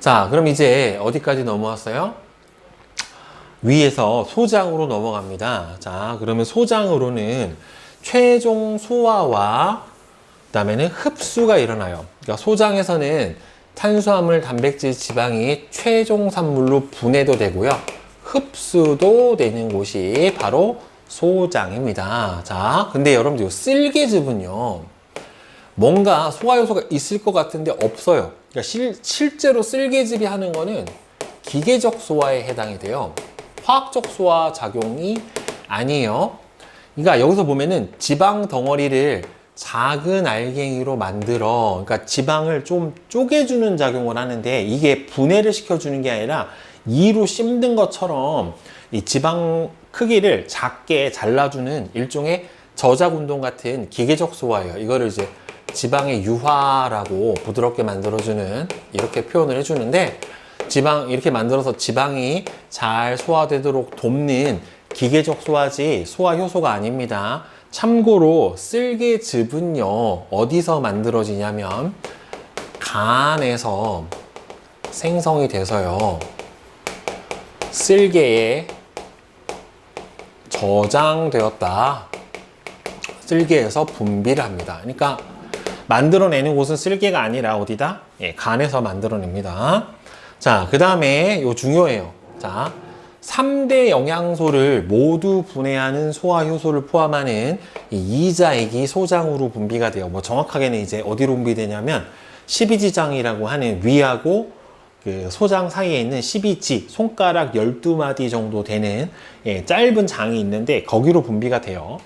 자, 그럼 이제 어디까지 넘어왔어요? 위에서 소장으로 넘어갑니다. 자, 그러면 소장으로는 최종 소화와 그다음에는 흡수가 일어나요. 그러니까 소장에서는 탄수화물, 단백질, 지방이 최종 산물로 분해도 되고요. 흡수도 되는 곳이 바로 소장입니다. 자, 근데 여러분들 쓸개즙은요. 뭔가 소화 요소가 있을 것 같은데 없어요. 그러니까 실제로 쓸개즙이 하는 거는 기계적 소화에 해당이 돼요. 화학적 소화 작용이 아니에요. 그러니까 여기서 보면은 지방 덩어리를 작은 알갱이로 만들어, 그러니까 지방을 좀 쪼개주는 작용을 하는데 이게 분해를 시켜주는 게 아니라 이로 씹는 것처럼 이 지방 크기를 작게 잘라주는 일종의 저작 운동 같은 기계적 소화예요. 이거를 이제 지방의 유화라고 부드럽게 만들어주는 이렇게 표현을 해주는데 지방 이렇게 만들어서 지방이 잘 소화되도록 돕는 기계적 소화지 소화 효소가 아닙니다. 참고로 쓸개즙은요 어디서 만들어지냐면 간에서 생성이 돼서요 쓸개에 저장되었다. 쓸개에서 분비를 합니다. 그러니까 만들어내는 곳은 쓸개가 아니라 어디다? 예, 간에서 만들어냅니다. 자, 그 다음에 요 중요해요. 자, 3대 영양소를 모두 분해하는 소화 효소를 포함하는 이 이자액이 소장으로 분비가 돼요. 뭐 정확하게는 이제 어디로 분비되냐면 12지장이라고 하는 위하고 그 소장 사이에 있는 12지, 손가락 12마디 정도 되는 예, 짧은 장이 있는데 거기로 분비가 돼요.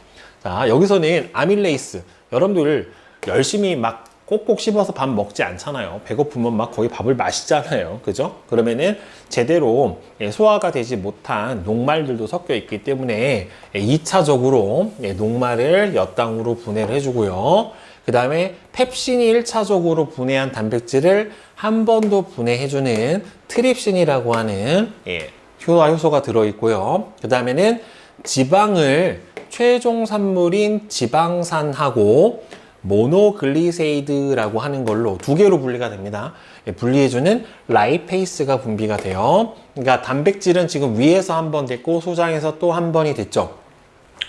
자, 여기서는 아밀레이스. 여러분들 열심히 막 꼭꼭 씹어서 밥 먹지 않잖아요. 배고프면 막 거의 밥을 마시잖아요. 그죠? 그러면은 제대로 소화가 되지 못한 녹말들도 섞여 있기 때문에 2차적으로 녹말을 엿당으로 분해를 해주고요. 그 다음에 펩신이 1차적으로 분해한 단백질을 한 번 더 분해해주는 트립신이라고 하는 소화 효소가 들어있고요. 그 다음에는 지방을 최종 산물인 지방산하고 모노글리세이드라고 하는 걸로 두 개로 분리가 됩니다. 분리해주는 라이페이스가 분비가 돼요. 그러니까 단백질은 지금 위에서 한 번 됐고 소장에서 또 한 번이 됐죠.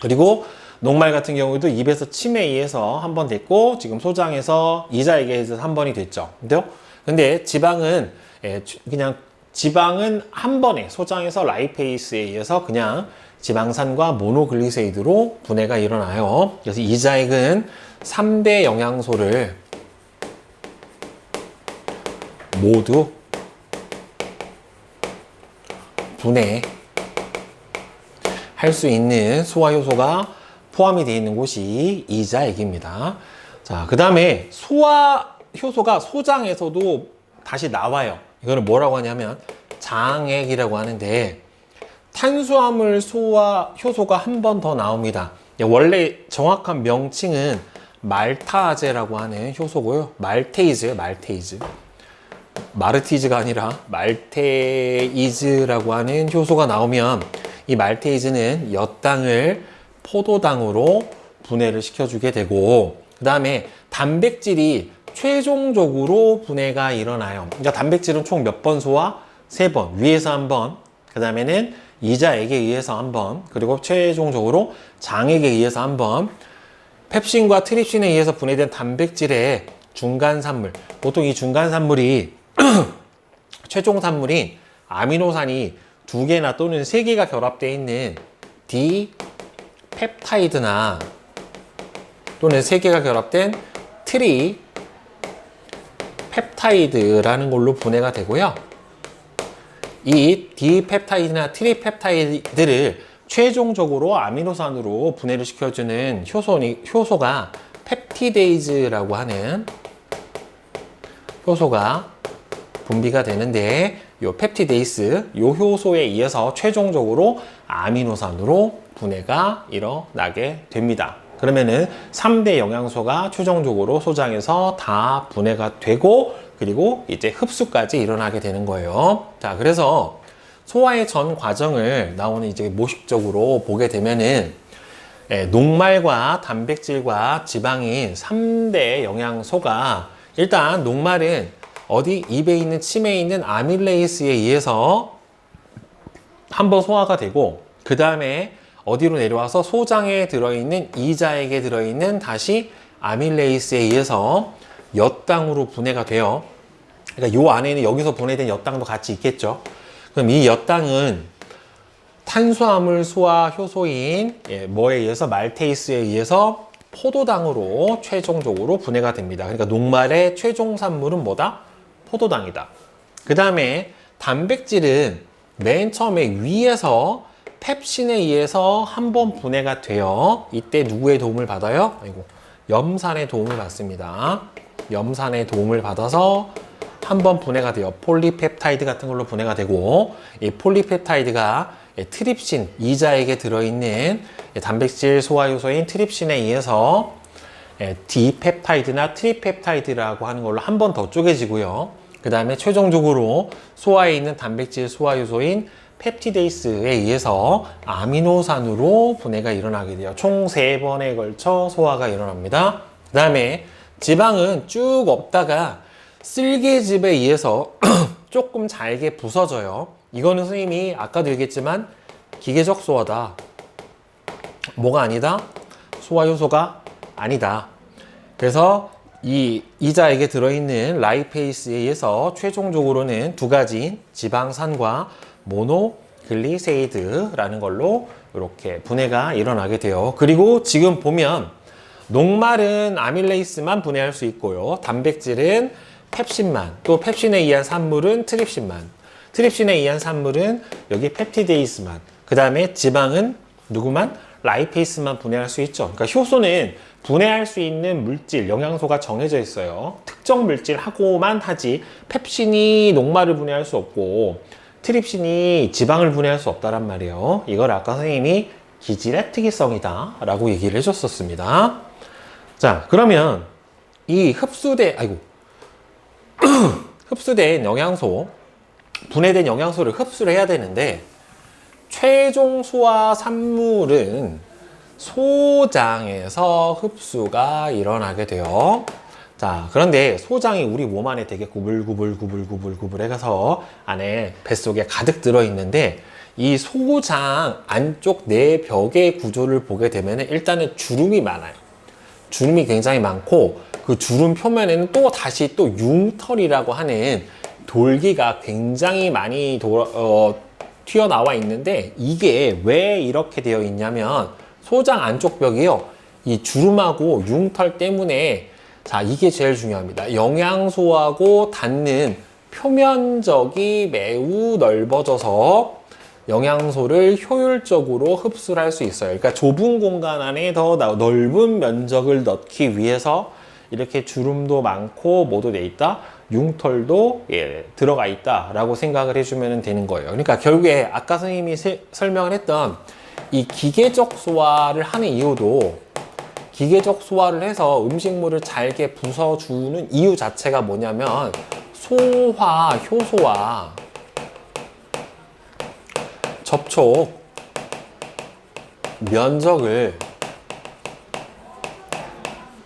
그리고 녹말 같은 경우도 입에서 침에 의해서 한 번 됐고 지금 소장에서 이자에게 해서 한 번이 됐죠. 근데 지방은 그냥 지방은 한 번에 소장에서 라이페이스에 의해서 그냥 지방산과 모노글리세이드로 분해가 일어나요. 그래서 이자액은 3대 영양소를 모두 분해할 수 있는 소화 효소가 포함이 되어 있는 곳이 이자액입니다. 자, 그 다음에 소화 효소가 소장에서도 다시 나와요. 이거는 뭐라고 하냐면 장액이라고 하는데 탄수화물 소화 효소가 한 번 더 나옵니다. 원래 정확한 명칭은 말타제라고 하는 효소고요. 말테이즈예요, 말테이즈. 마르티즈가 아니라 말테이즈라고 하는 효소가 나오면 이 말테이즈는 엿당을 포도당으로 분해를 시켜주게 되고 그 다음에 단백질이 최종적으로 분해가 일어나요. 그러니까 단백질은 총 몇 번 소화? 3번. 위에서 한 번, 그 다음에는 이자액에 의해서 한 번, 그리고 최종적으로 장액에 의해서 한 번, 펩신과 트립신에 의해서 분해된 단백질의 중간산물, 보통 이 중간산물이 최종 산물인 아미노산이 2개나 또는 3개가 결합되어 있는 디펩타이드나 또는 3개가 결합된 트리펩타이드라는 걸로 분해가 되고요. 이 디펩타이드나 트리펩타이드를 최종적으로 아미노산으로 분해를 시켜주는 효소가 펩티데이즈라고 하는 효소가 분비가 되는데 이 펩티데이스, 이 효소에 의해서 최종적으로 아미노산으로 분해가 일어나게 됩니다. 그러면은 3대 영양소가 최종적으로 소장에서 다 분해가 되고 그리고 이제 흡수까지 일어나게 되는 거예요. 자, 그래서 소화의 전 과정을 나오는 이제 모식적으로 보게 되면은 녹말과 단백질과 지방인 3대 영양소가 일단 녹말은 어디 입에 있는 침에 있는 아밀레이스에 의해서 한번 소화가 되고 그 다음에 어디로 내려와서 소장에 들어있는 이자액에 들어있는 다시 아밀레이스에 의해서 엿당으로 분해가 돼요. 그러니까 요 안에는 여기서 분해된 엿당도 같이 있겠죠. 그럼 이 엿당은 탄수화물 소화 효소인 뭐에 의해서 말테이스에 의해서 포도당으로 최종적으로 분해가 됩니다. 그러니까 녹말의 최종 산물은 뭐다? 포도당이다. 그 다음에 단백질은 맨 처음에 위에서 펩신에 의해서 한번 분해가 돼요. 이때 누구의 도움을 받아요? 아이고, 염산의 도움을 받습니다. 염산의 도움을 받아서 한번 분해가 돼요. 폴리펩타이드 같은 걸로 분해가 되고, 이 폴리펩타이드가 트립신, 이자액에 들어있는 단백질 소화 요소인 트립신에 의해서 디펩타이드나 트리펩타이드라고 하는 걸로 한 번 더 쪼개지고요. 그 다음에 최종적으로 소화에 있는 단백질 소화 요소인 펩티데이스에 의해서 아미노산으로 분해가 일어나게 돼요. 총 3번에 걸쳐 소화가 일어납니다. 그 다음에 지방은 쭉 없다가 쓸개즙에 의해서 조금 잘게 부서져요. 이거는 선생님이 아까도 얘기했지만 기계적 소화다. 뭐가 아니다? 소화 요소가 아니다. 그래서 이 이자액에 들어있는 라이페이스에 의해서 최종적으로는 두 가지인 지방산과 모노글리세이드라는 걸로 이렇게 분해가 일어나게 돼요. 그리고 지금 보면 녹말은 아밀레이스만 분해할 수 있고요. 단백질은 펩신만, 또 펩신에 의한 산물은 트립신만, 트립신에 의한 산물은 여기 펩티데이스만, 그 다음에 지방은 누구만? 라이페이스만 분해할 수 있죠. 그러니까 효소는 분해할 수 있는 물질, 영양소가 정해져 있어요. 특정 물질하고만 하지 펩신이 녹말을 분해할 수 없고 트립신이 지방을 분해할 수 없다란 말이에요. 이걸 아까 선생님이 기질의 특이성이다 라고 얘기를 해줬었습니다. 자, 그러면 이 흡수된 영양소, 분해된 영양소를 흡수를 해야 되는데 최종 소화 산물은 소장에서 흡수가 일어나게 돼요. 자, 그런데 소장이 우리 몸 안에 되게 구불구불 해서 안에 뱃속에 가득 들어있는데 이 소장 안쪽 내벽의 구조를 보게 되면 일단은 주름이 많아요. 주름이 굉장히 많고 그 주름 표면에는 또 다시 또 융털이라고 하는 돌기가 굉장히 많이 튀어나와 있는데 이게 왜 이렇게 되어 있냐면 소장 안쪽 벽이요. 이 주름하고 융털 때문에 자, 이게 제일 중요합니다. 영양소하고 닿는 표면적이 매우 넓어져서 영양소를 효율적으로 흡수를 할 수 있어요. 그러니까 좁은 공간 안에 더 넓은 면적을 넣기 위해서 이렇게 주름도 많고 뭐도 돼 있다? 융털도 들어가 있다 라고 생각을 해주면 되는 거예요. 그러니까 결국에 아까 선생님이 설명을 했던 이 기계적 소화를 하는 이유도 기계적 소화를 해서 음식물을 잘게 부숴주는 이유 자체가 뭐냐면 소화 효소와 접촉 면적을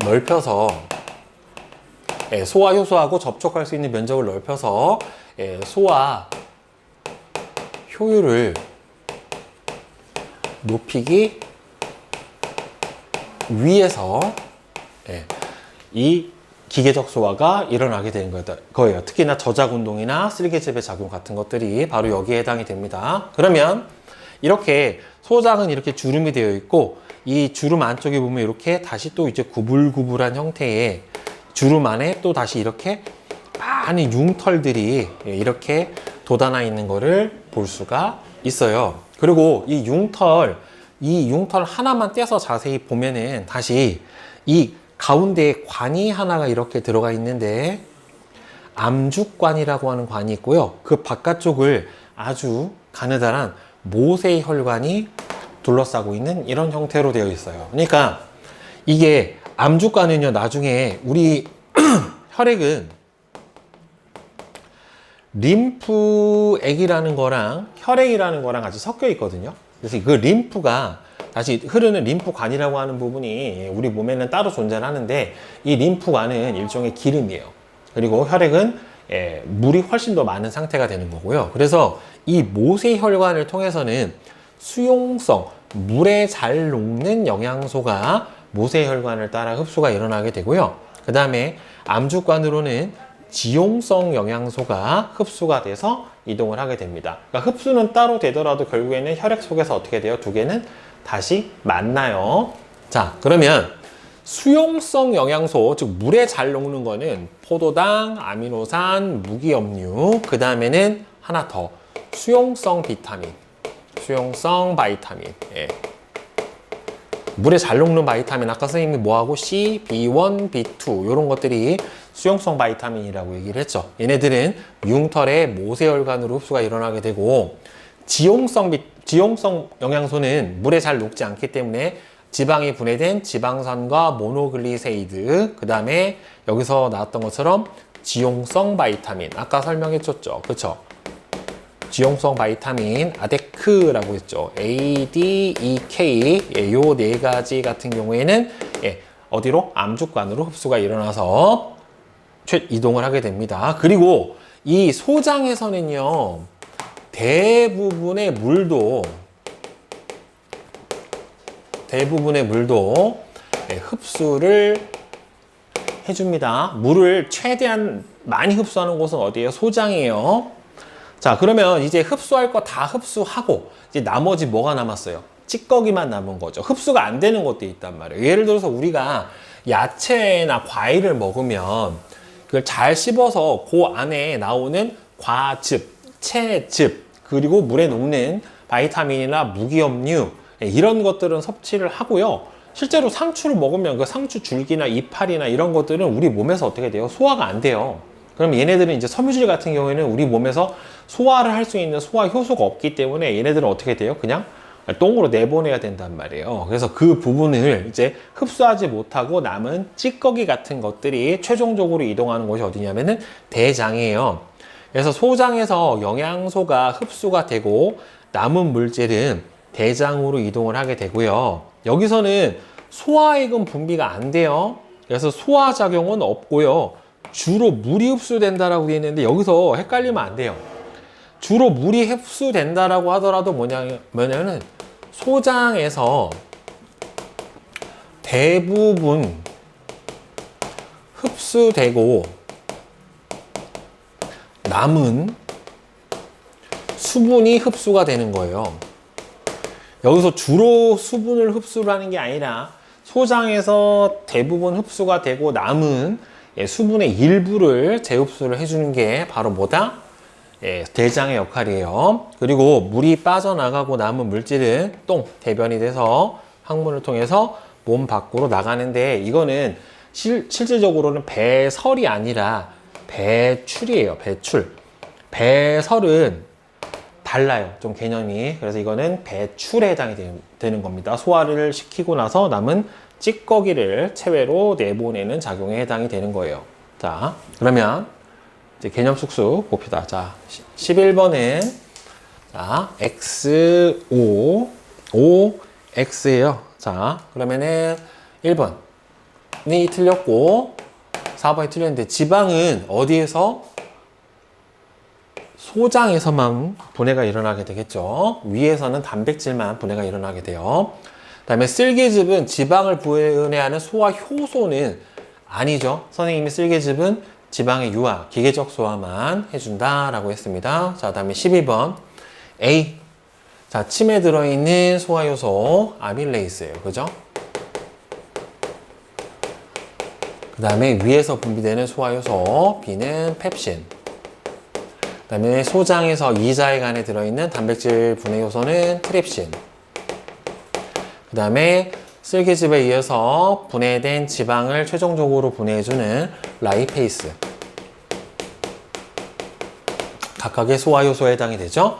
넓혀서 소화 효소하고 접촉할 수 있는 면적을 넓혀서 소화 효율을 높이기 위해서 이 기계적 소화가 일어나게 되는 거예요. 특히나 저작 운동이나 쓸개즙의 작용 같은 것들이 바로 여기에 해당이 됩니다. 그러면 이렇게 소장은 이렇게 주름이 되어 있고 이 주름 안쪽에 보면 이렇게 다시 또 이제 구불구불한 형태의 주름 안에 또 다시 이렇게 많은 융털들이 이렇게 돋아나 있는 거를 볼 수가 있어요. 그리고 이 융털 하나만 떼서 자세히 보면은 다시 이 가운데에 관이 하나가 이렇게 들어가 있는데 암죽관이라고 하는 관이 있고요. 그 바깥쪽을 아주 가느다란 모세 혈관이 둘러싸고 있는 이런 형태로 되어 있어요. 그러니까 이게 암죽관은요, 나중에 우리 혈액은 림프액이라는 거랑 혈액이라는 거랑 같이 섞여 있거든요. 그래서 그 림프가 다시 흐르는 림프관이라고 하는 부분이 우리 몸에는 따로 존재를 하는데 이 림프관은 일종의 기름이에요. 그리고 혈액은 물이 훨씬 더 많은 상태가 되는 거고요. 그래서 이 모세혈관을 통해서는 수용성, 물에 잘 녹는 영양소가 모세혈관을 따라 흡수가 일어나게 되고요. 그 다음에 암주관으로는 지용성 영양소가 흡수가 돼서 이동을 하게 됩니다. 그러니까 흡수는 따로 되더라도 결국에는 혈액 속에서 어떻게 돼요? 두 개는 다시 만나요. 자, 그러면 수용성 영양소, 즉 물에 잘 녹는 거는 포도당, 아미노산, 무기업류, 그 다음에는 하나 더 수용성 비타민, 수용성 바이타민. 물에 잘 녹는 바이타민, 아까 선생님이 뭐하고 C, B1, B2 이런 것들이 수용성 바이타민이라고 얘기를 했죠. 얘네들은 융털의 모세혈관으로 흡수가 일어나게 되고, 지용성 영양소는 물에 잘 녹지 않기 때문에 지방이 분해된 지방산과 모노글리세이드, 그 다음에 여기서 나왔던 것처럼 지용성 바이타민, 아까 설명해줬죠. 그쵸? 지용성 바이타민, 아데크라고 했죠. A, D, E, K, 요 네 가지 같은 경우에는 어디로? 암주관으로 흡수가 일어나서 이동을 하게 됩니다. 그리고 이 소장에서는요, 대부분의 물도 흡수를 해줍니다. 물을 최대한 많이 흡수하는 곳은 어디예요? 소장이에요. 자, 그러면 이제 흡수할 거 다 흡수하고 이제 나머지 뭐가 남았어요? 찌꺼기만 남은 거죠. 흡수가 안 되는 것도 있단 말이에요. 예를 들어서 우리가 야채나 과일을 먹으면 그걸 잘 씹어서 그 안에 나오는 과즙, 채즙, 그리고 물에 녹는 바이타민이나 무기업류, 이런 것들은 섭취를 하고요. 실제로 상추를 먹으면 그 상추 줄기나 이파리나 이런 것들은 우리 몸에서 어떻게 돼요? 소화가 안 돼요. 그럼 얘네들은 이제 섬유질 같은 경우에는 우리 몸에서 소화를 할 수 있는 소화 효소가 없기 때문에 얘네들은 어떻게 돼요? 그냥 똥으로 내보내야 된단 말이에요. 그래서 그 부분을 이제 흡수하지 못하고 남은 찌꺼기 같은 것들이 최종적으로 이동하는 곳이 어디냐면은 대장이에요. 그래서 소장에서 영양소가 흡수가 되고 남은 물질은 대장으로 이동을 하게 되고요. 여기서는 소화액은 분비가 안 돼요. 그래서 소화작용은 없고요. 주로 물이 흡수된다라고 되어 있는데 여기서 헷갈리면 안 돼요. 주로 물이 흡수된다라고 하더라도 뭐냐면은 소장에서 대부분 흡수되고 남은 수분이 흡수가 되는 거예요. 여기서 주로 수분을 흡수를 하는 게 아니라 소장에서 대부분 흡수가 되고 남은 수분의 일부를 재흡수를 해주는 게 바로 뭐다? 대장의 역할이에요. 그리고 물이 빠져나가고 남은 물질은 대변이 돼서 항문을 통해서 몸 밖으로 나가는데, 이거는 실질적으로는 배설이 아니라 배출이에요. 배출. 배설은 달라요. 좀 개념이. 그래서 이거는 배출에 해당이 되는 겁니다. 소화를 시키고 나서 남은 찌꺼기를 체외로 내보내는 작용에 해당이 되는 거예요. 자, 그러면 이제 개념 쑥쑥 봅시다. 자, 11번은 자, XO, OX예요. 자, 그러면은 1번이 틀렸고 4번이 틀렸는데, 지방은 어디에서? 소장에서만 분해가 일어나게 되겠죠. 위에서는 단백질만 분해가 일어나게 돼요. 그 다음에 쓸개즙은 지방을 분해하는 소화 효소는 아니죠. 선생님이 쓸개즙은 지방의 유화, 기계적 소화만 해준다라고 했습니다. 자, 다음에 12번 A. 자, 침에 들어있는 소화 효소 아밀레이스예요. 그죠? 그 다음에 위에서 분비되는 소화 효소 B는 펩신. 그 다음에 소장에서 이자액 안에 들어있는 단백질 분해 효소는 트립신. 그 다음에 쓸개즙에 의해서 분해된 지방을 최종적으로 분해해주는 라이페이스. 각각의 소화 효소에 해당이 되죠.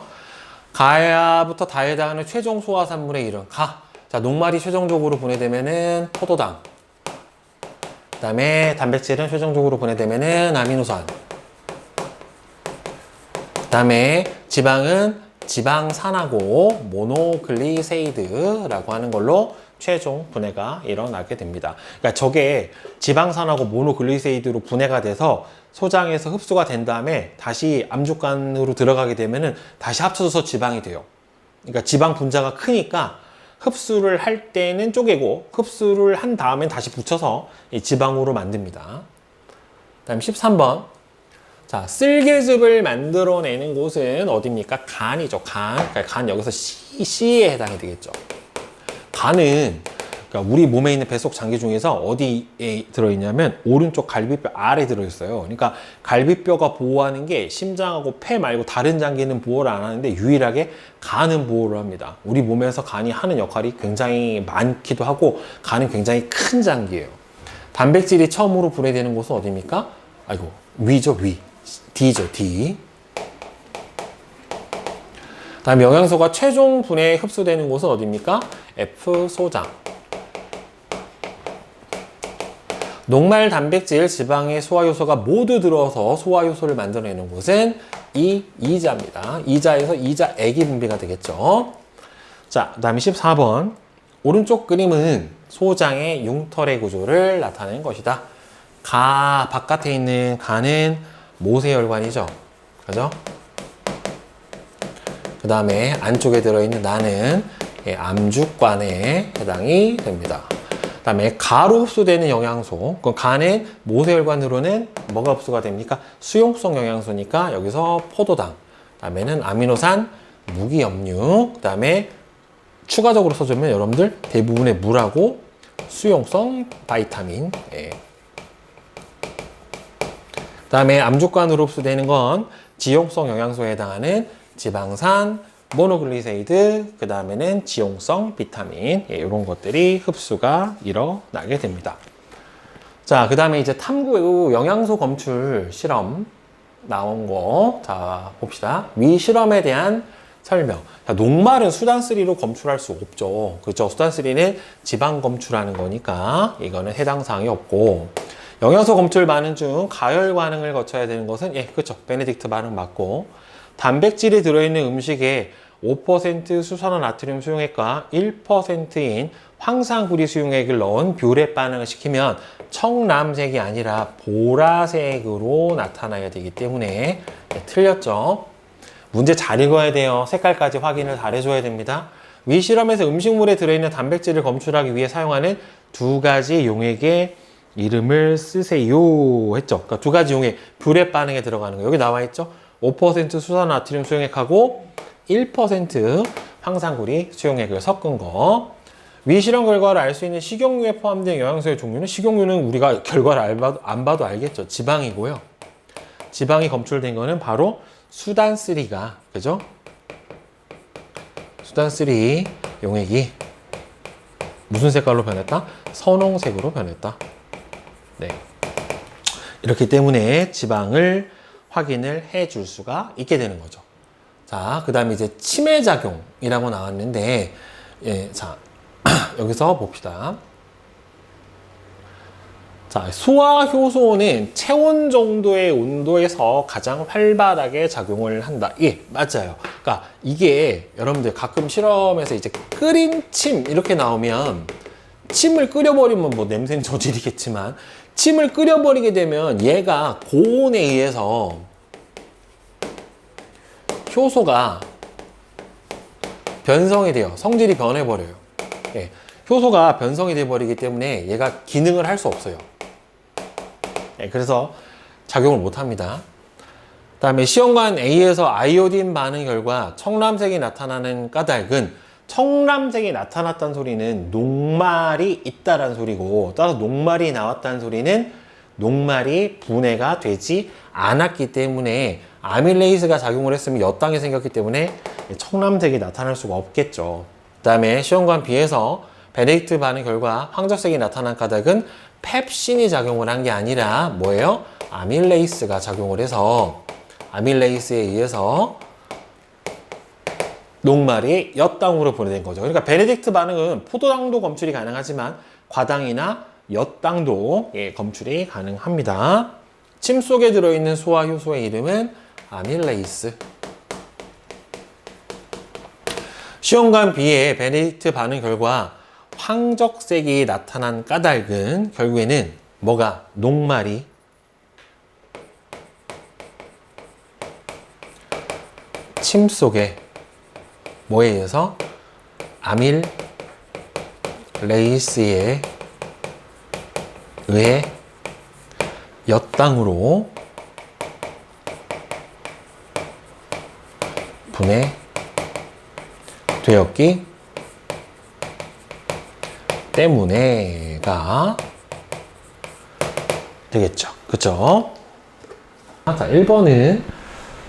가야부터 다에 해당하는 최종 소화산물의 이름 가. 자, 녹말이 최종적으로 분해되면은 포도당. 그 다음에 단백질은 최종적으로 분해되면은 아미노산. 그 다음에 지방은 지방산하고 모노글리세이드라고 하는 걸로 최종 분해가 일어나게 됩니다. 그러니까 저게 지방산하고 모노글리세이드로 분해가 돼서 소장에서 흡수가 된 다음에 다시 암죽간으로 들어가게 되면은 다시 합쳐져서 지방이 돼요. 그러니까 지방 분자가 크니까 흡수를 할 때는 쪼개고 흡수를 한 다음엔 다시 붙여서 이 지방으로 만듭니다. 다음 13번. 자, 쓸개즙을 만들어내는 곳은 어디입니까? 간이죠. 간. 그러니까 간 여기서 C에 해당이 되겠죠. 간은 그러니까 우리 몸에 있는 뱃속 장기 중에서 어디에 들어있냐면 오른쪽 갈비뼈 아래 들어있어요. 그러니까 갈비뼈가 보호하는 게 심장하고 폐 말고 다른 장기는 보호를 안 하는데 유일하게 간은 보호를 합니다. 우리 몸에서 간이 하는 역할이 굉장히 많기도 하고 간은 굉장히 큰 장기예요. 단백질이 처음으로 분해되는 곳은 어디입니까? 아이고, 위죠, 위. D죠, D. 다음 영양소가 최종 분해에 흡수되는 곳은 어디입니까? F, 소장. 녹말, 단백질, 지방의 소화효소가 모두 들어서 소화효소를 만들어내는 곳은 이 이자입니다. 이자에서 이자액이 분비가 되겠죠. 자, 그 다음에 14번. 오른쪽 그림은 소장의 융털의 구조를 나타내는 것이다. 바깥에 있는 간은 모세혈관이죠. 그죠? 그 다음에 안쪽에 들어있는 나는 암죽관에 해당이 됩니다. 그 다음에 가로 흡수되는 영양소. 그 간의 모세혈관으로는 뭐가 흡수가 됩니까? 수용성 영양소니까 여기서 포도당. 그 다음에는 아미노산, 무기염류. 그 다음에 추가적으로 써주면 여러분들 대부분의 물하고 수용성 바이타민. 그 다음에 암죽관으로 흡수되는 건 지용성 영양소에 해당하는 지방산, 모노글리세이드, 그 다음에는 지용성 비타민, 이런 것들이 흡수가 일어나게 됩니다. 자, 그 다음에 이제 탐구 영양소 검출 실험 나온 거, 자, 봅시다. 위 실험에 대한 설명. 자, 녹말은 수단3로 검출할 수 없죠. 그렇죠? 수단3는 지방 검출하는 거니까 이거는 해당 사항이 없고, 영양소 검출 반응 중 가열 반응을 거쳐야 되는 것은 그렇죠. 베네딕트 반응 맞고, 단백질이 들어있는 음식에 5% 수산화 나트륨 수용액과 1%인 황산구리 수용액을 넣은 뷰렛 반응을 시키면 청람색이 아니라 보라색으로 나타나야 되기 때문에 틀렸죠. 문제 잘 읽어야 돼요. 색깔까지 확인을 잘 해줘야 됩니다. 위 실험에서 음식물에 들어있는 단백질을 검출하기 위해 사용하는 두 가지 용액의 이름을 쓰세요 했죠. 그러니까 두 가지 용액, 뷰렛 반응에 들어가는 거 여기 나와 있죠. 5% 수산화 나트륨 수용액하고 1% 황산구리 수용액을 섞은 거. 위 실험 결과를 알 수 있는 식용유에 포함된 영양소의 종류는, 식용유는 우리가 결과를 안 봐도 알겠죠. 지방이고요. 지방이 검출된 거는 바로 수단3가, 그죠? 수단3 용액이 무슨 색깔로 변했다? 선홍색으로 변했다. 네. 이렇기 때문에 지방을 확인을 해 줄 수가 있게 되는 거죠. 자, 그 다음에 이제 치매작용이라고 나왔는데, 자, 여기서 봅시다. 자, 소화효소는 체온 정도의 온도에서 가장 활발하게 작용을 한다. 맞아요. 그러니까 이게 여러분들 가끔 실험에서 이제 끓인 침 이렇게 나오면, 침을 끓여버리면 뭐 냄새는 저질이겠지만, 침을 끓여버리게 되면 얘가 고온에 의해서 효소가 변성이 돼요. 성질이 변해버려요. 효소가 변성이 돼버리기 때문에 얘가 기능을 할 수 없어요. 그래서 작용을 못합니다. 그 다음에 시험관 A에서 아이오딘 반응 결과 청람색이 나타나는 까닭은, 청람색이 나타났다는 소리는 녹말이 있다라는 소리고, 따라서 녹말이 나왔다는 소리는 녹말이 분해가 되지 않았기 때문에, 아밀레이스가 작용을 했으면 엿당이 생겼기 때문에 청람색이 나타날 수가 없겠죠. 그 다음에 시험관 B에서 베네딕트 반응 결과 황적색이 나타난 까닭은 펩신이 작용을 한 게 아니라 뭐예요? 아밀레이스가 작용을 해서, 아밀레이스에 의해서 녹말이 엿당으로 분해된 거죠. 그러니까 베네딕트 반응은 포도당도 검출이 가능하지만 과당이나 엿당도 검출이 가능합니다. 침 속에 들어있는 소화효소의 이름은 아밀레이스. 시험관 B의 베네딕트 반응 결과 황적색이 나타난 까닭은 결국에는 뭐가? 녹말이 침 속에 뭐에 의해서? 아밀레이스에 의해 엿당으로 분해되었기 때문에가 되겠죠. 그쵸? 자, 1번은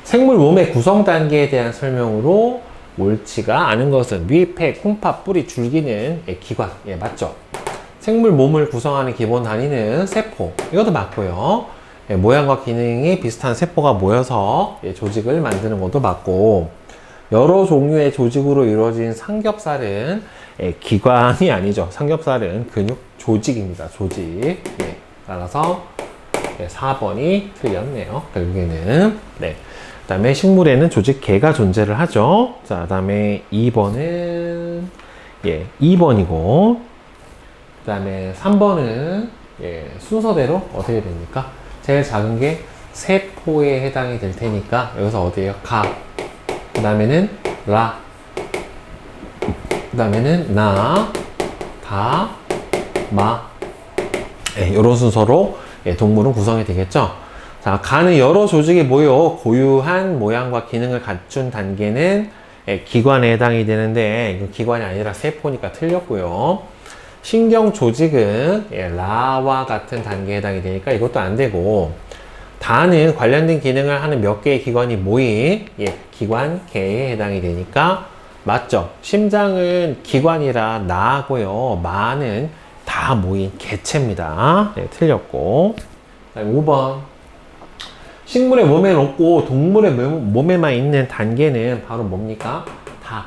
생물 몸의 구성 단계에 대한 설명으로 옳지가 않은 것은 위, 폐, 콩팥, 뿌리, 줄기는 기관. 예, 맞죠? 생물 몸을 구성하는 기본 단위는 세포. 이것도 맞고요. 예, 모양과 기능이 비슷한 세포가 모여서 조직을 만드는 것도 맞고, 여러 종류의 조직으로 이루어진 삼겹살은 기관이 아니죠. 삼겹살은 근육 조직입니다. 조직. 예, 따라서 4번이 틀렸네요. 결국에는. 네. 그 다음에 식물에는 조직계가 존재를 하죠. 자, 그 다음에 2번은 2번이고, 그 다음에 3번은 순서대로 어떻게 됩니까? 제일 작은 게 세포에 해당이 될 테니까 여기서 어디에요? 가. 그 다음에는 라. 그 다음에는 나, 다, 마. 이런 순서로 동물은 구성이 되겠죠. 자, 가는 여러 조직이 모여 고유한 모양과 기능을 갖춘 단계는 기관에 해당이 되는데, 기관이 아니라 세포니까 틀렸고요. 신경 조직은 라와 같은 단계에 해당이 되니까 이것도 안 되고, 다는 관련된 기능을 하는 몇 개의 기관이 모인 기관계에 해당이 되니까 맞죠? 심장은 기관이라 나고요. 마는 다 모인 개체입니다. 네, 틀렸고. 5번. 식물의 몸에는 없고 동물의 몸에만 있는 단계는 바로 뭡니까? 다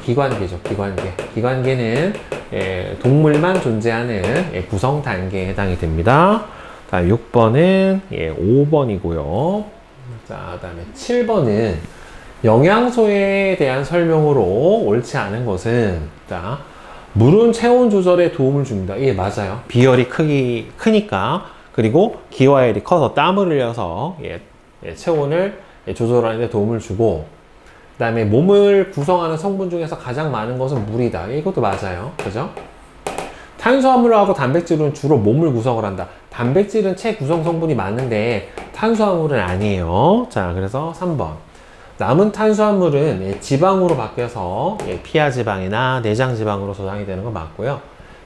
기관계죠. 기관계. 기관계는 동물만 존재하는 구성 단계에 해당이 됩니다. 자, 6번은 5번이고요. 자, 그다음에 7번은 영양소에 대한 설명으로 옳지 않은 것은, 자, 물은 체온 조절에 도움을 줍니다. 예, 맞아요. 비열이 크니까. 그리고 기와열이 커서 땀을 흘려서 체온을 조절하는 데 도움을 주고, 그 다음에 몸을 구성하는 성분 중에서 가장 많은 것은 물이다. 이것도 맞아요. 그죠? 탄수화물하고 단백질은 주로 몸을 구성을 한다. 단백질은 체구성 성분이 많은데 탄수화물은 아니에요. 자, 그래서 3번. 남은 탄수화물은 지방으로 바뀌어서 피하지방이나 내장지방으로 저장이 되는 거 맞고요.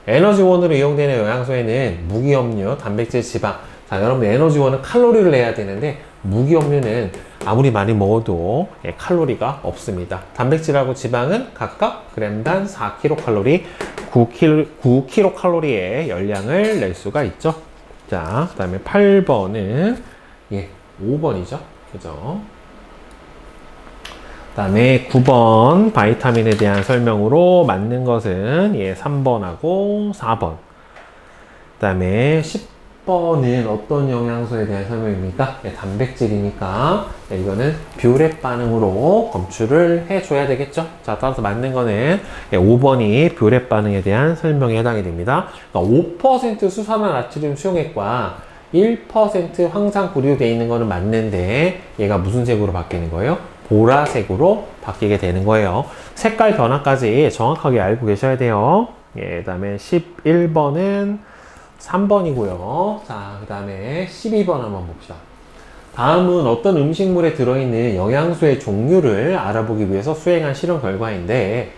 에너지원으로 이용되는 영양소에는 무기염료, 단백질, 지방. 자, 여러분 에너지원은 칼로리를 내야 되는데 무기염료는 아무리 많이 먹어도 칼로리가 없습니다. 단백질하고 지방은 각각 그램당 4kcal, 9kcal의 열량을 낼 수가 있죠. 자, 그 다음에 8번은 5번이죠. 그죠? 그 다음에 9번 바이타민에 대한 설명으로 맞는 것은 3번하고 4번. 그 다음에 10번은 어떤 영양소에 대한 설명입니까? 단백질이니까 이거는 뷰렛 반응으로 검출을 해줘야 되겠죠. 자, 따라서 맞는 거는 5번이 뷰렛 반응에 대한 설명에 해당이 됩니다. 그러니까 5% 수산화 나트륨 수용액과 1% 황산 구리로 되어 있는 거는 맞는데 얘가 무슨 색으로 바뀌는 거예요? 보라색으로 바뀌게 되는 거예요. 색깔 변화까지 정확하게 알고 계셔야 돼요. 그 다음에 11번은 3번이고요. 자, 그 다음에 12번 한번 봅시다. 다음은 어떤 음식물에 들어있는 영양소의 종류를 알아보기 위해서 수행한 실험 결과인데,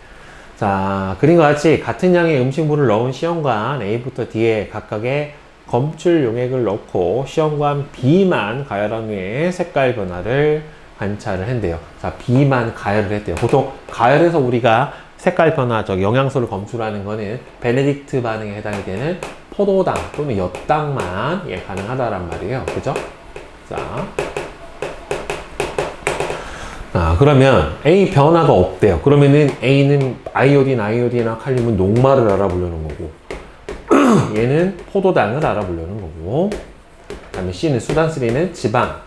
자, 그림과 같이 같은 양의 음식물을 넣은 시험관 A부터 D에 각각의 검출 용액을 넣고 시험관 B만 가열한 후에 색깔 변화를 관찰을 한대요. 자, B만 가열을 했대요. 보통 가열해서 우리가 색깔 변화, 영양소를 검출하는 거는 베네딕트 반응에 해당이 되는 포도당 또는 엿당만 가능하다란 말이에요. 그죠? 자, 그러면 A 변화가 없대요. 그러면은 A는 아이오딘이나 칼륨은 녹말을 알아보려는 거고, 얘는 포도당을 알아보려는 거고, 그 다음에 C는 수단3는 지방,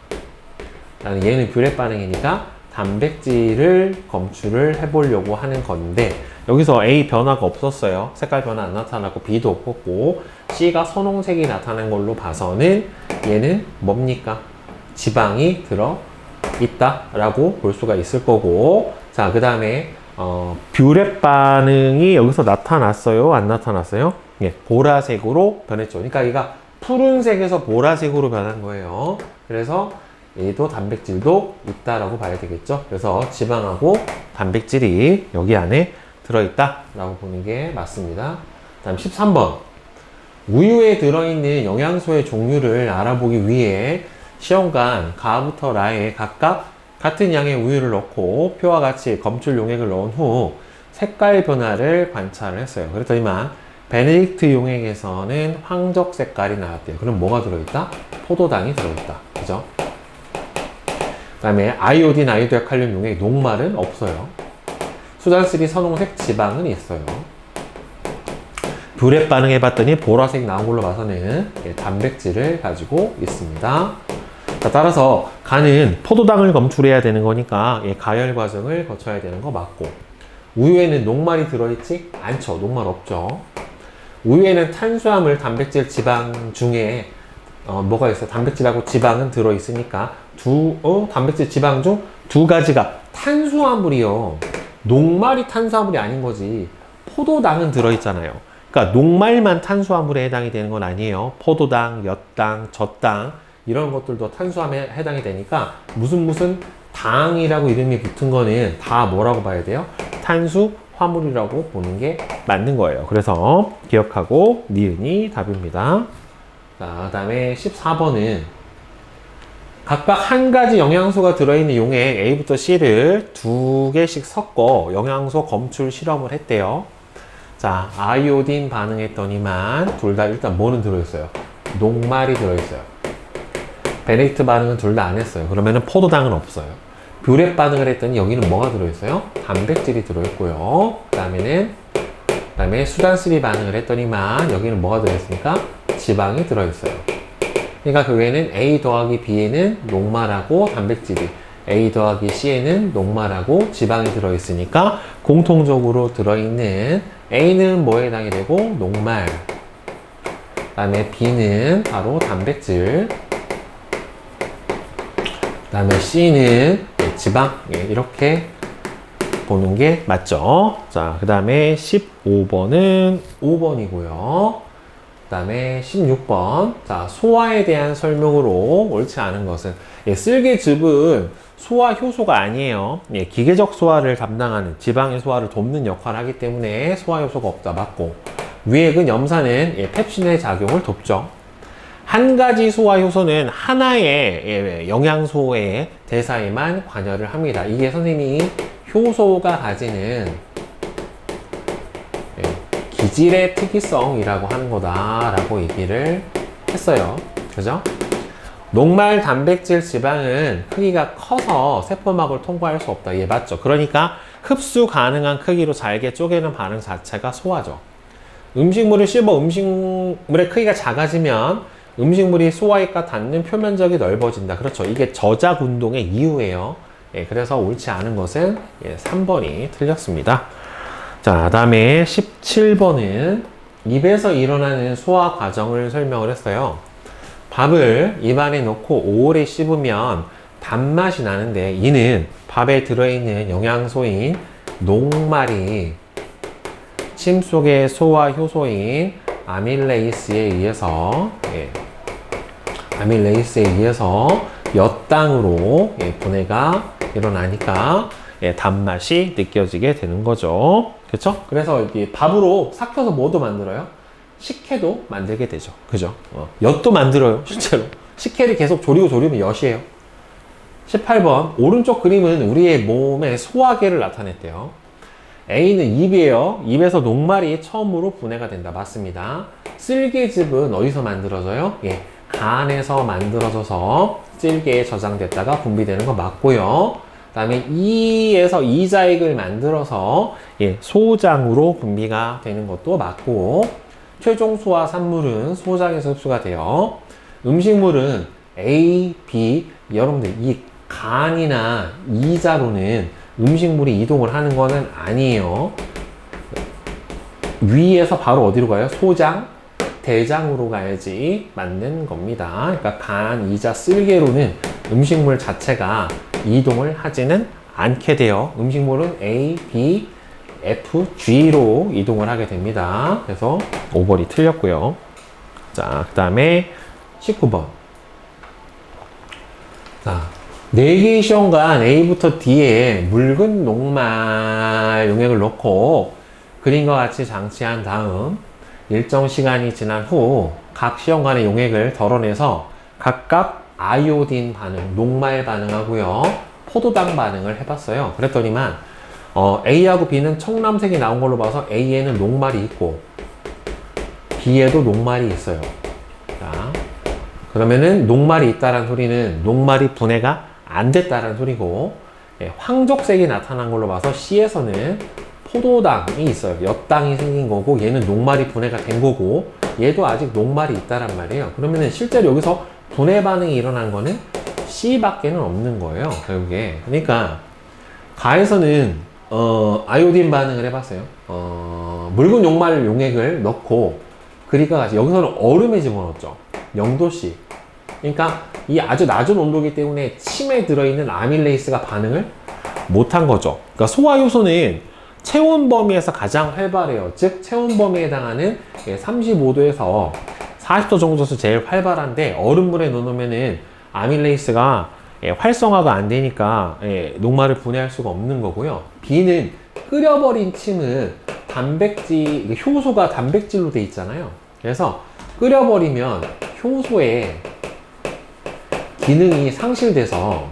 얘는 뷰렛 반응이니까 단백질을 검출을 해보려고 하는 건데, 여기서 A 변화가 없었어요. 색깔 변화 안 나타나고 B도 없었고, C가 선홍색이 나타난 걸로 봐서는 얘는 뭡니까? 지방이 들어 있다 라고 볼 수가 있을 거고, 자, 그 다음에 뷰렛 반응이 여기서 나타났어요? 안 나타났어요? 예, 보라색으로 변했죠. 그러니까 얘가 푸른색에서 보라색으로 변한 거예요. 그래서 얘도 단백질도 있다라고 봐야 되겠죠. 그래서 지방하고 단백질이 여기 안에 들어있다라고 보는 게 맞습니다. 다음 13번. 우유에 들어있는 영양소의 종류를 알아보기 위해 시험관 가부터 라에 각각 같은 양의 우유를 넣고 표와 같이 검출 용액을 넣은 후 색깔 변화를 관찰을 했어요. 그랬더니만 베네딕트 용액에서는 황적 색깔이 나왔대요. 그럼 뭐가 들어있다? 포도당이 들어있다. 그죠? 그 다음에 아이오딘, 아이오디아, 칼륨 용액, 녹말은 없어요. 수단3 선홍색 지방은 있어요. 뷰렛 반응해봤더니 보라색 나온 걸로 봐서는 단백질을 가지고 있습니다. 자, 따라서 간은 포도당을 검출해야 되는 거니까 가열 과정을 거쳐야 되는 거 맞고, 우유에는 녹말이 들어있지 않죠. 녹말 없죠. 우유에는 탄수화물, 단백질, 지방 중에 뭐가 있어요? 단백질하고 지방은 들어있으니까 단백질, 지방 중 두 가지가 탄수화물이요. 녹말이 탄수화물이 아닌 거지. 포도당은 들어있잖아요. 그러니까 녹말만 탄수화물에 해당이 되는 건 아니에요. 포도당, 엿당, 젖당 이런 것들도 탄수화물에 해당이 되니까 무슨 당이라고 이름이 붙은 거는 다 뭐라고 봐야 돼요? 탄수화물이라고 보는 게 맞는 거예요. 그래서 기억하고 니은이 답입니다. 자, 그 다음에 14번은 각각 한 가지 영양소가 들어있는 용액 A부터 C를 두 개씩 섞어 영양소 검출 실험을 했대요. 자, 아이오딘 반응했더니만 둘 다 일단 뭐는 들어있어요? 녹말이 들어있어요. 베네딕트 반응은 둘 다 안 했어요. 그러면은 포도당은 없어요. 뷰렛 반응을 했더니 여기는 뭐가 들어있어요? 단백질이 들어있고요. 그 다음에 수단3 반응을 했더니만 여기는 뭐가 들어있습니까? 지방이 들어있어요. 그러니까 그 외에는 A 더하기 B에는 녹말하고 단백질이, A 더하기 C에는 녹말하고 지방이 들어있으니까 공통적으로 들어있는 A는 뭐에 해당이 되고? 녹말. 그 다음에 B는 바로 단백질. 그 다음에 C는 지방. 이렇게 보는 게 맞죠. 자, 그 다음에 15번은 5번이고요. 그 다음에 16번. 자, 소화에 대한 설명으로 옳지 않은 것은, 쓸개즙은 소화 효소가 아니에요. 기계적 소화를 담당하는, 지방의 소화를 돕는 역할을 하기 때문에 소화 효소가 없다. 맞고, 위액은, 염산은 펩신의 작용을 돕죠. 한 가지 소화 효소는 하나의 영양소의 대사에만 관여를 합니다. 이게 선생님이 효소가 가지는 기질의 특이성이라고 하는 거다라고 얘기를 했어요. 그죠? 녹말, 단백질, 지방은 크기가 커서 세포막을 통과할 수 없다. 예, 맞죠? 그러니까 흡수 가능한 크기로 잘게 쪼개는 반응 자체가 소화죠. 음식물을 씹어 음식물의 크기가 작아지면 음식물이 소화액과 닿는 표면적이 넓어진다. 그렇죠. 이게 저작 운동의 이유예요. 그래서 옳지 않은 것은 3번이 틀렸습니다. 자, 다음에 17번은 입에서 일어나는 소화 과정을 설명을 했어요. 밥을 입안에 넣고 오래 씹으면 단맛이 나는데, 이는 밥에 들어있는 영양소인 녹말이 침 속의 소화 효소인 아밀레이스에 의해서 엿당으로 분해가 일어나니까 단맛이 느껴지게 되는 거죠. 그렇죠? 그래서 이게 밥으로 삭혀서 뭐도 만들어요? 식혜도 만들게 되죠. 그죠? 엿도 만들어요. 실제로. 식혜를 계속 조리면 엿이에요. 18번. 오른쪽 그림은 우리의 몸의 소화계를 나타냈대요. A는 입이에요. 입에서 녹말이 처음으로 분해가 된다. 맞습니다. 쓸개즙은 어디서 만들어져요? 간에서 만들어져서 쓸개에 저장됐다가 분비되는 거 맞고요. 그 다음에 이에서 이자액을 만들어서 소장으로 분비가 되는 것도 맞고, 최종 소화 산물은 소장에서 흡수가 돼요. 음식물은 A, B, 여러분들 이 간이나 이자로는 음식물이 이동을 하는 거는 아니에요. 위에서 바로 어디로 가요? 소장, 대장으로 가야지 맞는 겁니다. 그러니까 간, 이자, 쓸개로는 음식물 자체가 이동을 하지는 않게 돼요. 음식물은 A, B, F, G로 이동을 하게 됩니다. 그래서 5번이 틀렸고요. 자, 그 다음에 19번. 자, 4개의 시험관 A부터 D에 묽은 녹말 용액을 넣고 그림과 같이 장치한 다음 일정 시간이 지난 후 각 시험관의 용액을 덜어내서 각각 아이오딘 반응, 녹말 반응하고요. 포도당 반응을 해봤어요. 그랬더니만 A하고 B는 청람색이 나온 걸로 봐서 A에는 녹말이 있고 B에도 녹말이 있어요. 자, 그러면은 녹말이 있다는 소리는 녹말이 분해가 안 됐다는 소리고, 황족색이 나타난 걸로 봐서 C에서는 포도당이 있어요. 엿당이 생긴 거고 얘는 녹말이 분해가 된 거고 얘도 아직 녹말이 있다란 말이에요. 그러면은 실제로 여기서 분해 반응이 일어난 거는 C밖에는 없는 거예요. 결국에. 그러니까 가에서는 아이오딘 반응을 해봤어요. 묽은 녹말 용액을 넣고 그리가 같이 여기서는 얼음에 집어넣었죠. 0도씨. 그러니까 이 아주 낮은 온도이기 때문에 침에 들어있는 아밀레이스가 반응을 못한 거죠. 그러니까 소화 효소는 체온 범위에서 가장 활발해요. 즉 체온 범위에 해당하는 35도에서 40도 정도에서 제일 활발한데 얼음물에 넣으면은 아밀레이스가 활성화가 안 되니까 녹말을 분해할 수가 없는 거고요. B는 끓여버린 침은 단백질, 효소가 단백질로 돼 있잖아요. 그래서 끓여버리면 효소의 기능이 상실돼서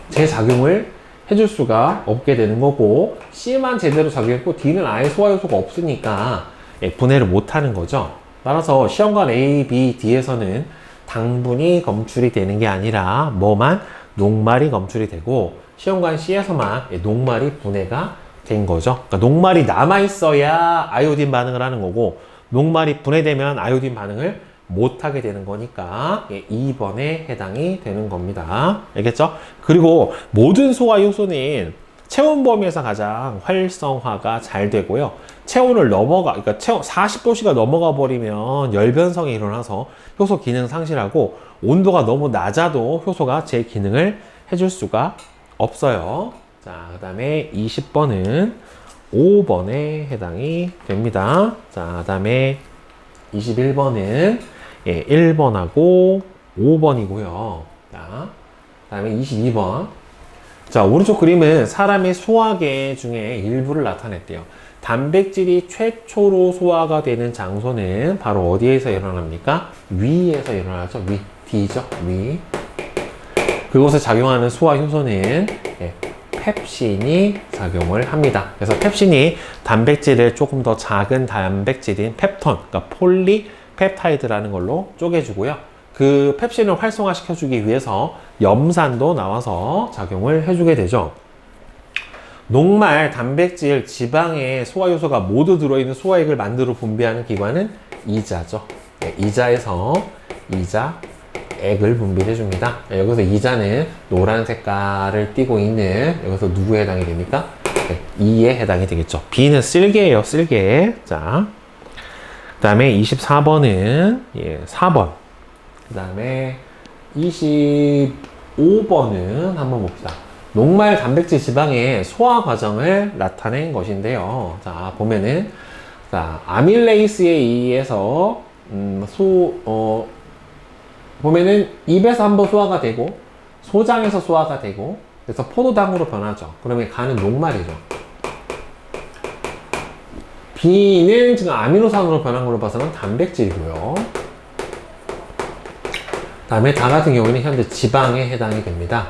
재작용을 해줄 수가 없게 되는 거고 C만 제대로 작용했고 D는 아예 소화효소가 없으니까 분해를 못하는 거죠. 따라서 시험관 A, B, D에서는 당분이 검출이 되는 게 아니라 뭐만 녹말이 검출이 되고 시험관 C에서만 녹말이 분해가 된 거죠. 그러니까 녹말이 남아있어야 아이오딘 반응을 하는 거고 녹말이 분해되면 아이오딘 반응을 못하게 되는 거니까 2번에 해당이 되는 겁니다. 알겠죠? 그리고 모든 소화 효소는 체온 범위에서 가장 활성화가 잘 되고요. 체온을 그러니까 40도씨가 넘어가 버리면 열 변성이 일어나서 효소 기능 상실하고 온도가 너무 낮아도 효소가 제 기능을 해줄 수가 없어요. 자, 그 다음에 20번은 5번에 해당이 됩니다. 자, 그 다음에 21번은 1번하고 5번이고요. 자, 그 다음에 22번. 자, 오른쪽 그림은 사람의 소화계 중에 일부를 나타냈대요. 단백질이 최초로 소화가 되는 장소는 바로 어디에서 일어납니까? 위에서 일어나죠. 위. D죠. 위. 그곳에 작용하는 소화 효소는 펩신이 작용을 합니다. 그래서 펩신이 단백질을 조금 더 작은 단백질인 펩톤, 그러니까 폴리펩타이드라는 걸로 쪼개주고요. 그 펩신을 활성화시켜주기 위해서 염산도 나와서 작용을 해주게 되죠. 녹말, 단백질, 지방의 소화효소가 모두 들어있는 소화액을 만들어 분비하는 기관은 이자죠. 이자에서 이자액을 분비해 줍니다. 여기서 이자는 노란 색깔을 띠고 있는 여기서 누구에 해당이 됩니까? E에 해당이 되겠죠. B는 쓸개예요. 쓸개. 자, 그 다음에 24번은 4번. 그 다음에 25번은 한번 봅시다. 녹말 단백질 지방의 소화 과정을 나타낸 것인데요. 자, 보면은, 자, 아밀레이스에 의해서, 보면은 입에서 한번 소화가 되고, 소장에서 소화가 되고, 그래서 포도당으로 변하죠. 그러면 간은 녹말이죠. B는 지금 아미노산으로 변한 걸로 봐서는 단백질이고요. 다음에 다 같은 경우에는 현재 지방에 해당이 됩니다.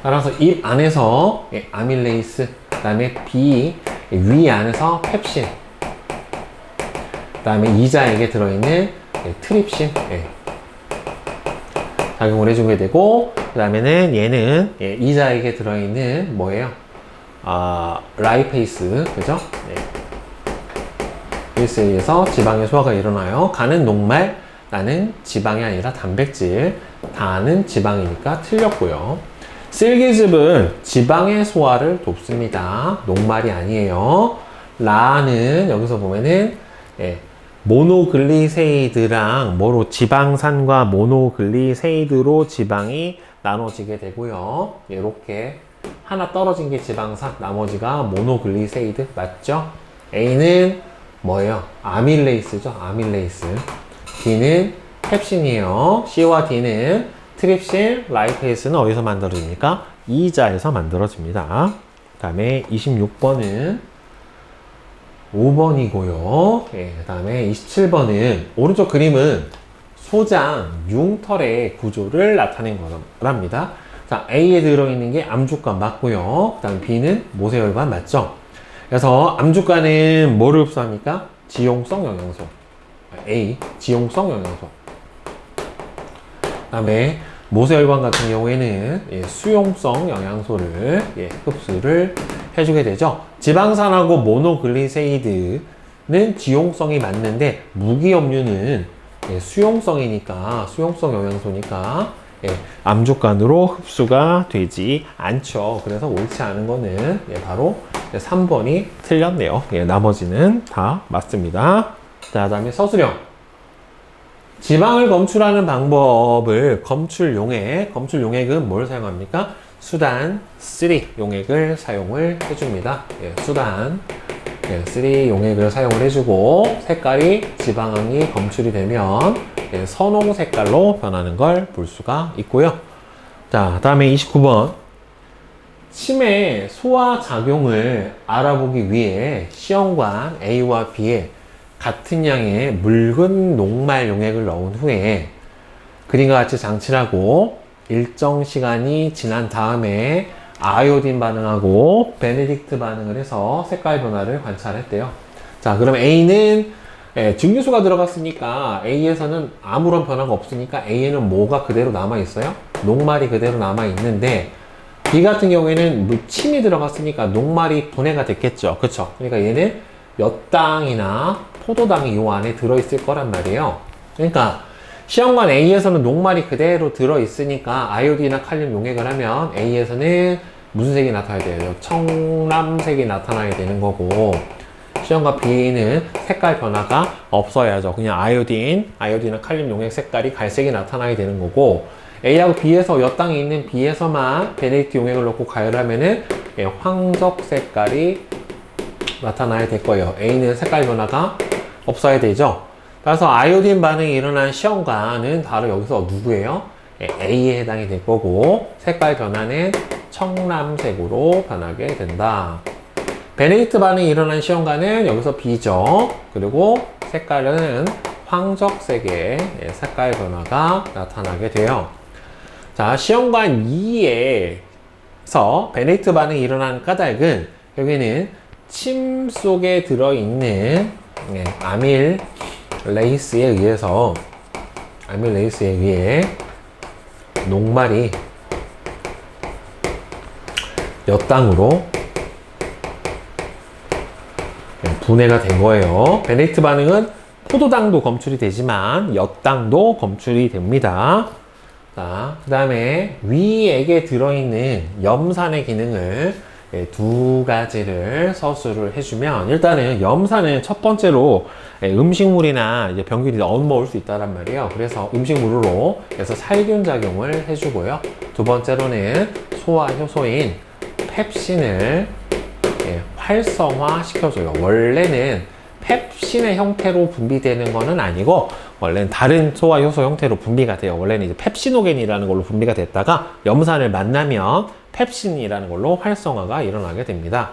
따라서 입 안에서 아밀레이스, 그 다음에 B 위 안에서 펩신, 그 다음에 이자액에 들어있는 트립신 작용을 해주게 되고, 그 다음에는 얘는 이자액에 들어있는 뭐예요? 라이페이스, 그죠? 이에 의해서 지방의 소화가 일어나요. 간은 녹말, 나는 지방이 아니라 단백질. 다는 지방이니까 틀렸고요. 쓸기즙은 지방의 소화를 돕습니다. 녹말이 아니에요. 라는 여기서 보면은 모노글리세이드랑 지방산과 모노글리세이드로 지방이 나눠지게 되고요. 이렇게 하나 떨어진 게 지방산, 나머지가 모노글리세이드 맞죠? A는 뭐예요? 아밀레이스죠. 아밀레이스. D는 펩신이에요. C와 D는 트립신, 라이페이스는 어디서 만들어집니까? 이자에서 만들어집니다. 그 다음에 26번은 5번이고요. 그 다음에 27번은 오른쪽 그림은 소장, 융털의 구조를 나타낸 거랍니다. 자, A에 들어있는 게 암주간 맞고요. 그 다음 B는 모세혈관 맞죠? 그래서 암주간은 뭐를 흡수합니까? 지용성 영양소. A, 지용성 영양소. 그 다음에 모세혈관 같은 경우에는 수용성 영양소를 흡수를 해주게 되죠. 지방산하고 모노글리세이드는 지용성이 맞는데 무기염류는 수용성이니까, 수용성 영양소니까 암주간으로 흡수가 되지 않죠. 그래서 옳지 않은 거는 바로 3번이 틀렸네요. 나머지는 다 맞습니다. 자, 다음에 서술형. 지방을 검출하는 방법을 검출용액은 뭘 사용합니까? 수단 3 용액을 사용을 해줍니다. 수단 3 용액을 사용을 해주고 색깔이 지방이 검출이 되면 선홍 색깔로 변하는 걸 볼 수가 있고요. 자, 다음에 29번. 침의 소화 작용을 알아보기 위해 시험관 A와 B에 같은 양의 묽은 녹말 용액을 넣은 후에 그림과 같이 장치를 하고 일정 시간이 지난 다음에 아이오딘 반응하고 베네딕트 반응을 해서 색깔 변화를 관찰했대요. 자, 그럼 A는 증류수가 들어갔으니까 A에서는 아무런 변화가 없으니까 A에는 뭐가 그대로 남아있어요? 녹말이 그대로 남아있는데 B 같은 경우에는 침이 들어갔으니까 녹말이 분해가 됐겠죠. 그쵸? 그러니까 얘는 엿당이나 포도당이 요 안에 들어있을 거란 말이에요. 그러니까 시험관 A에서는 녹말이 그대로 들어있으니까 아이오딘이나 칼륨 용액을 하면 A에서는 무슨 색이 나타나야 돼요? 청람색이 나타나야 되는 거고 시험관 B는 색깔 변화가 없어야죠. 그냥 아이오딘이나 칼륨 용액 색깔이 갈색이 나타나야 되는 거고 A하고 B에서 엿당이 있는 B에서만 베네딕트 용액을 넣고 가열하면은 황적 색깔이 나타나야 될 거예요. A는 색깔 변화가 없어야 되죠. 따라서 아이오딘 반응이 일어난 시험관은 바로 여기서 누구예요? A에 해당이 될 거고 색깔 변화는 청람색으로 변하게 된다. 베네딕트 반응이 일어난 시험관은 여기서 B죠. 그리고 색깔은 황적색의 색깔 변화가 나타나게 돼요. 자, 시험관 2에서 베네딕트 반응이 일어난 까닭은 여기는 침 속에 들어있는 아밀레이스에 의해 녹말이 엿당으로 분해가 된 거예요. 베네딕트 반응은 포도당도 검출이 되지만 엿당도 검출이 됩니다. 자, 그 다음에 위액에 들어있는 염산의 기능을 두 가지를 서술을 해주면 일단은 염산은 첫 번째로 음식물이나 이제 병균이 넣어먹을 수 있다란 말이에요. 그래서 음식물로 해서 살균 작용을 해주고요. 두 번째로는 소화 효소인 펩신을 활성화 시켜줘요. 원래는 펩신의 형태로 분비되는 거는 아니고 원래는 다른 소화 효소 형태로 분비가 돼요. 원래는 이제 펩시노겐이라는 걸로 분비가 됐다가 염산을 만나면 펩신이라는 걸로 활성화가 일어나게 됩니다.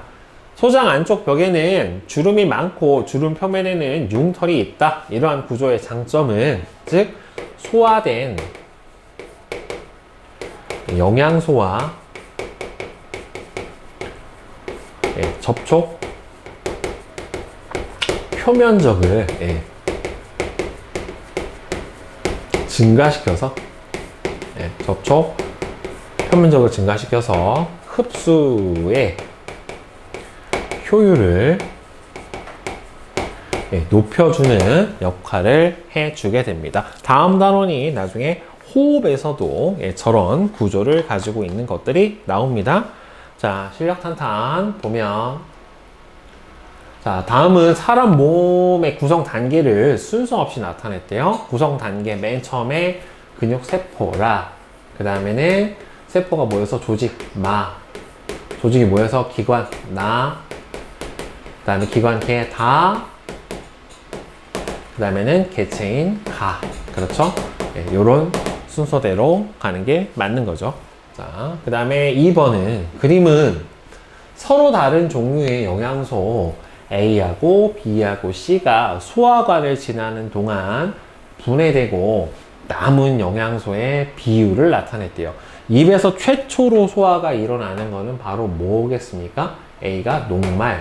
소장 안쪽 벽에는 주름이 많고 주름 표면에는 융털이 있다. 이러한 구조의 장점은 즉 소화된 영양소와 접촉 표면적을 증가시켜서 접촉 표면적을 증가시켜서 흡수의 효율을 높여주는 역할을 해주게 됩니다. 다음 단원이 나중에 호흡에서도 저런 구조를 가지고 있는 것들이 나옵니다. 자, 실력탄탄 보면, 자, 다음은 사람 몸의 구성 단계를 순서 없이 나타냈대요. 구성 단계 맨 처음에 근육 세포라, 그 다음에는 세포가 모여서 조직 마, 조직이 모여서 기관 나, 그 다음에 기관 개 다, 그 다음에는 개체인 가. 그렇죠? 요런 순서대로 가는 게 맞는 거죠. 자, 그 다음에 2번은 그림은 서로 다른 종류의 영양소 A하고 B하고 C가 소화관을 지나는 동안 분해되고 남은 영양소의 비율을 나타냈대요. 입에서 최초로 소화가 일어나는 거는 바로 뭐겠습니까? A가 녹말.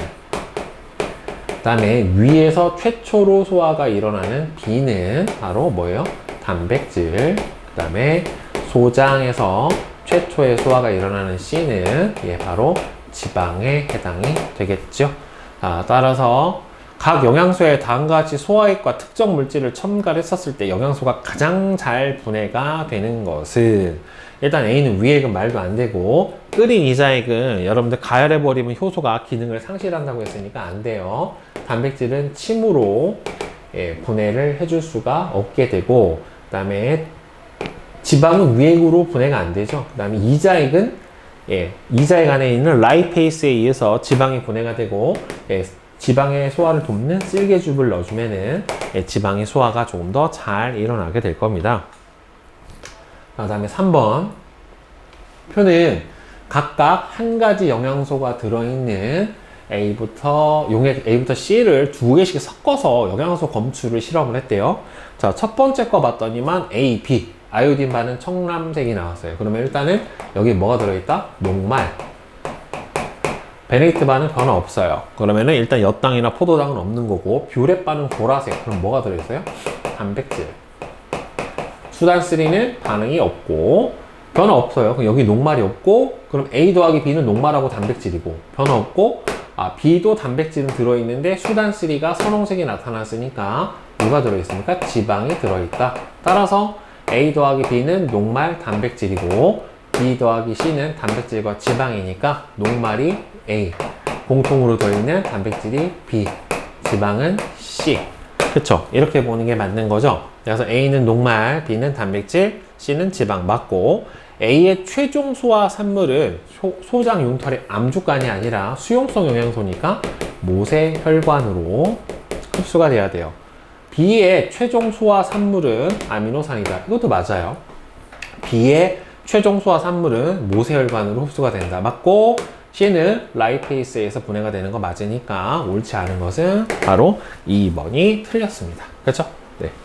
그 다음에 위에서 최초로 소화가 일어나는 B는 바로 뭐예요? 단백질. 그 다음에 소장에서 최초의 소화가 일어나는 C는 바로 지방에 해당이 되겠죠. 따라서 각 영양소의 다음과 같이 소화액과 특정 물질을 첨가했었을 때 영양소가 가장 잘 분해가 되는 것은, 일단 A는 위액은 말도 안 되고, 끓인 이자액은 여러분들 가열해버리면 효소가 기능을 상실한다고 했으니까 안 돼요. 단백질은 침으로 분해를 해줄 수가 없게 되고, 그 다음에 지방은 위액으로 분해가 안 되죠. 그 다음에 이자액은 이자액 안에 있는 라이페이스에 의해서 지방이 분해가 되고, 지방의 소화를 돕는 쓸개즙을 넣어주면은 지방의 소화가 조금 더 잘 일어나게 될 겁니다. 그 다음에 3번 표는 각각 한 가지 영양소가 들어있는 용액 A부터 C를 2개씩 섞어서 영양소 검출을 실험을 했대요. 자, 첫 번째 거 봤더니만 A, B, 아이오딘 반은 청람색이 나왔어요. 그러면 일단은 여기 뭐가 들어있다? 녹말. 베네이트 반은 변화 없어요. 그러면은 일단 엿당이나 포도당은 없는 거고, 뷰렛 반은 보라색. 그럼 뭐가 들어있어요? 단백질. 수단3는 반응이 없고, 변화 없어요. 그럼 여기 녹말이 없고, 그럼 A 더하기 B는 녹말하고 단백질이고, 변화 없고, B도 단백질은 들어있는데 수단3가 선홍색이 나타났으니까 뭐가 들어있습니까? 지방이 들어있다. 따라서 A 더하기 B는 녹말 단백질이고, B 더하기 C는 단백질과 지방이니까 녹말이 A, 공통으로 들어있는 단백질이 B, 지방은 C. 그쵸? 이렇게 보는 게 맞는 거죠. 그래서 A는 녹말, B는 단백질, C는 지방 맞고, A의 최종 소화 산물은 소장 융털의 암주간이 아니라 수용성 영양소니까 모세혈관으로 흡수가 돼야 돼요. B의 최종 소화 산물은 아미노산이다. 이것도 맞아요. B의 최종 소화 산물은 모세혈관으로 흡수가 된다. 맞고, C는 라이페이스에서 분해가 되는 거 맞으니까 옳지 않은 것은 바로 2번이 틀렸습니다. 그렇죠? 네.